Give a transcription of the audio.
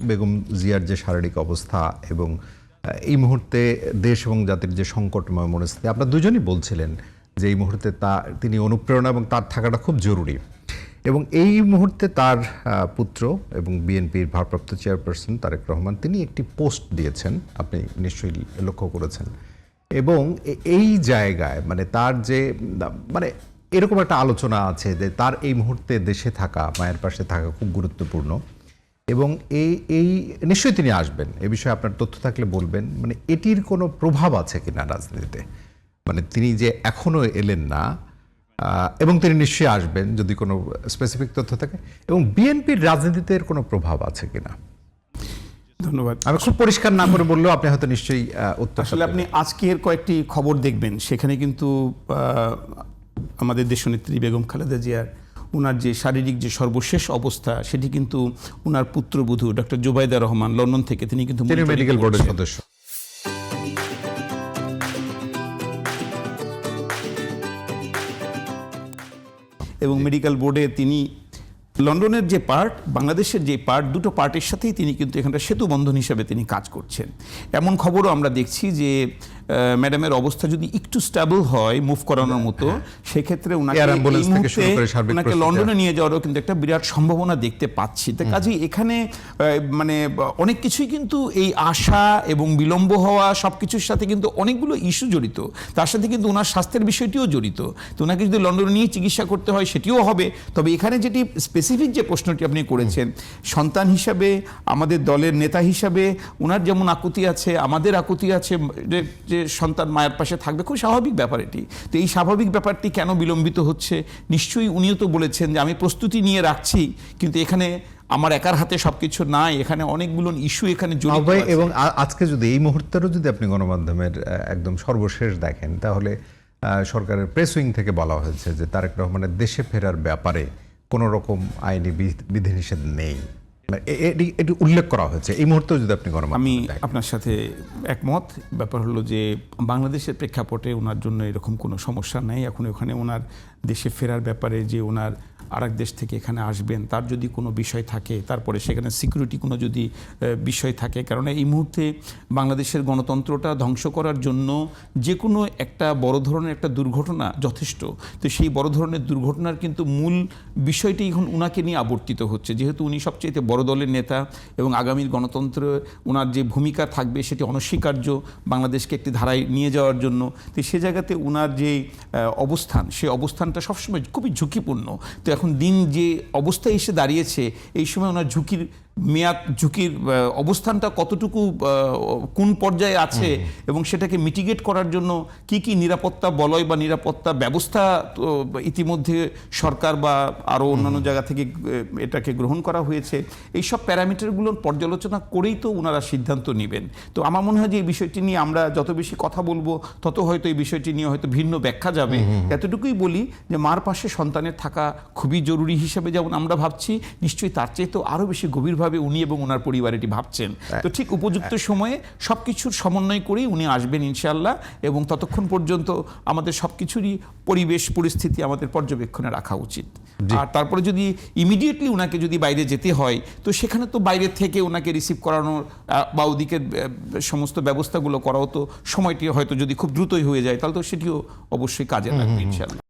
বেগম জিয়ার যে শারীরিক অবস্থা এবং এই মুহূর্তে দেশ এবং জাতির যে সংকটময় মনস্থিতি, আপনারা দুজনই বলছিলেন যে এই মুহূর্তে তিনি অনুপ্রেরণা এবং তার থাকাটা খুব জরুরি। এবং এই মুহূর্তে তার পুত্র এবং বিএনপির ভারপ্রাপ্ত চেয়ারপারসন তারেক রহমান তিনি একটি পোস্ট দিয়েছেন, আপনি নিশ্চয়ই লক্ষ্য করেছেন। এবং এই জায়গায় মানে তার যে মানে এরকম একটা আলোচনা আছে যে তার এই মুহূর্তে দেশে থাকা, মায়ের পাশে থাকা খুব গুরুত্বপূর্ণ। এবং এই নিশ্চয়ই তিনি আসবেন, এ বিষয়ে আপনার তথ্য থাকলে বলবেন। মানে এটির কোনো প্রভাব আছে কিনা রাজনীতিতে, মানে তিনি যে এখনো এলেন না এবং তিনি নিশ্চয়ই আসবেন, যদি কোনো স্পেসিফিক তথ্য থাকে, এবং বিএনপির রাজনীতিতে এর কোনো প্রভাব আছে কিনা? ধন্যবাদ। আমি খুব পরিষ্কার না করে বললেও আপনি হয়তো নিশ্চয়ই উত্তর। আসলে আপনি আজকের কয়েকটি খবর দেখবেন, সেখানে কিন্তু আমাদের দেশনেত্রী বেগম খালেদা জিয়ার ওনার যে শারীরিক যে সর্বশেষ অবস্থা, সেটি কিন্তু ওনার পুত্রবধূ ডক্টর জুবাইদা রহমান লন্ডন থেকে তিনি কিন্তু মেডিকেল বোর্ডের সদস্য এবং মেডিকেল বোর্ডে তিনি লন্ডনের যে পার্ট, বাংলাদেশের যে পার্ট, দুটো পার্টের সাথেই তিনি কিন্তু এখানটা সেতু বন্ধন হিসেবে তিনি কাজ করছেন। এমন খবরও আমরা দেখছি যে ম্যাডামের অবস্থা যদি একটু স্টেবল হয়, মুভ করানোর মতো, সেক্ষেত্রে ওনাকে লন্ডনে নিয়ে যাওয়ারও কিন্তু একটা বিরাট সম্ভাবনা দেখতে পাচ্ছি। তো কাজেই এখানে মানে অনেক কিছুই কিন্তু এই আশা এবং বিলম্ব হওয়া সব কিছুর সাথে কিন্তু অনেকগুলো ইস্যু জড়িত। তার সাথে কিন্তু ওনার স্বাস্থ্যের বিষয়টিও জড়িত। তো ওনাকে যদি লন্ডনে নিয়ে চিকিৎসা করতে হয় সেটিও হবে। তবে এখানে যেটি স্পেসিফিক যে প্রশ্নটি আপনি করেছেন, সন্তান হিসাবে, আমাদের দলের নেতা হিসাবে ওনার যেমন আকুতি আছে, আমাদের আকুতি আছে যে সন্তান মায়ের পাশে থাকবে, খুব স্বাভাবিক ব্যাপার এটি। তো এই স্বাভাবিক ব্যাপারটি কেন বিলম্বিত হচ্ছে, নিশ্চয়ই উনিও তো বলেছেন যে আমি প্রস্তুতি নিয়ে রাখছি, কিন্তু এখানে আমার একার হাতে সবকিছু নাই, এখানে অনেকগুলো ইস্যু এখানে জড়িত আছে। এবং আজকে যদি এই মুহূর্তেরও যদি আপনি গণমাধ্যমের একদম সর্বশেষ দেখেন, তাহলে সরকারের প্রেস উইং থেকে বলা হয়েছে যে তারেক রহমানের দেশে ফেরার ব্যাপারে কোনো রকম আইনি বিধিনিষেধ নেই, এটি উল্লেখ করা হয়েছে এই মুহূর্তে। যদি আপনি আমি আপনার সাথে একমত। ব্যাপার হলো যে বাংলাদেশের প্রেক্ষাপটে ওনার জন্য এরকম কোনো সমস্যা নেই। এখন ওখানে ওনার দেশে ফেরার ব্যাপারে যে ওনার আরেক দেশ থেকে এখানে আসবেন, তার যদি কোনো বিষয় থাকে, তারপরে সেখানে সিকিউরিটি কোনো যদি বিষয় থাকে, কারণ এই মুহূর্তে বাংলাদেশের গণতন্ত্রটা ধ্বংস করার জন্য যে কোনো একটা বড় ধরনের একটা দুর্ঘটনা যথেষ্ট। তো সেই বড় ধরনের দুর্ঘটনার কিন্তু মূল বিষয়টি এখন ওনাকে নিয়ে আবর্তিত হচ্ছে, যেহেতু উনি সবচেয়ে বড় দলের নেতা এবং আগামীর গণতন্ত্রে ওনার যে ভূমিকা থাকবে সেটি অনস্বীকার্য, বাংলাদেশকে একটি ধারায় নিয়ে যাওয়ার জন্য। তো সে জায়গাতে ওনার যে অবস্থান, সেই অবস্থানটা সবসময় খুবই ঝুঁকিপূর্ণ। তো এখন দিন যে অবস্থায় এসে দাঁড়িয়েছে, এই সময় ওনার ঝুঁকির অবস্থানটা কতটুকু কোন পর্যায়ে আছে এবং সেটাকে মিটিগেট করার জন্য কি কি নিরাপত্তা বলয় বা নিরাপত্তা ব্যবস্থা ইতিমধ্যে সরকার বা আরও অন্যান্য জায়গা থেকে এটাকে গ্রহণ করা হয়েছে, এইসব প্যারামিটারগুলোর পর্যালোচনা করেই তো ওনারা সিদ্ধান্ত নেবেন। তো আমার মনে হয় যে এই বিষয়টি নিয়ে আমরা যত বেশি কথা বলবো, তত হয়তো এই বিষয়টি নিয়ে হয়তো ভিন্ন ব্যাখ্যা যাবে। এতটুকুই বলি যে মার পাশে সন্তানের থাকা খুবই জরুরি হিসেবে যেমন আমরা ভাবছি, নিশ্চয়ই তার চেয়ে তো আরও বেশি গভীরভাবে উনি এবং ওনার পরিবার এটি ভাবছেন। তো ঠিক উপযুক্ত সময়ে সবকিছুর সমন্বয় করেই উনি আসবেন ইনশাআল্লাহ। এবং ততক্ষণ পর্যন্ত আমাদের সবকিছুরই পরিবেশ পরিস্থিতি আমাদের পর্যবেক্ষণে রাখা উচিত। আর তারপরে যদি ইমিডিয়েটলি ওনাকে যদি বাইরে যেতে হয়, তো সেখানে তো বাইরে থেকে ওনাকে রিসিভ করানোর বা ওদিকের সমস্ত ব্যবস্থাগুলো করাও তো সময়টি হয়তো যদি খুব দ্রুতই হয়ে যায়, তাহলে তো সেটিও অবশ্যই কাজে লাগবে ইনশাআল্লাহ।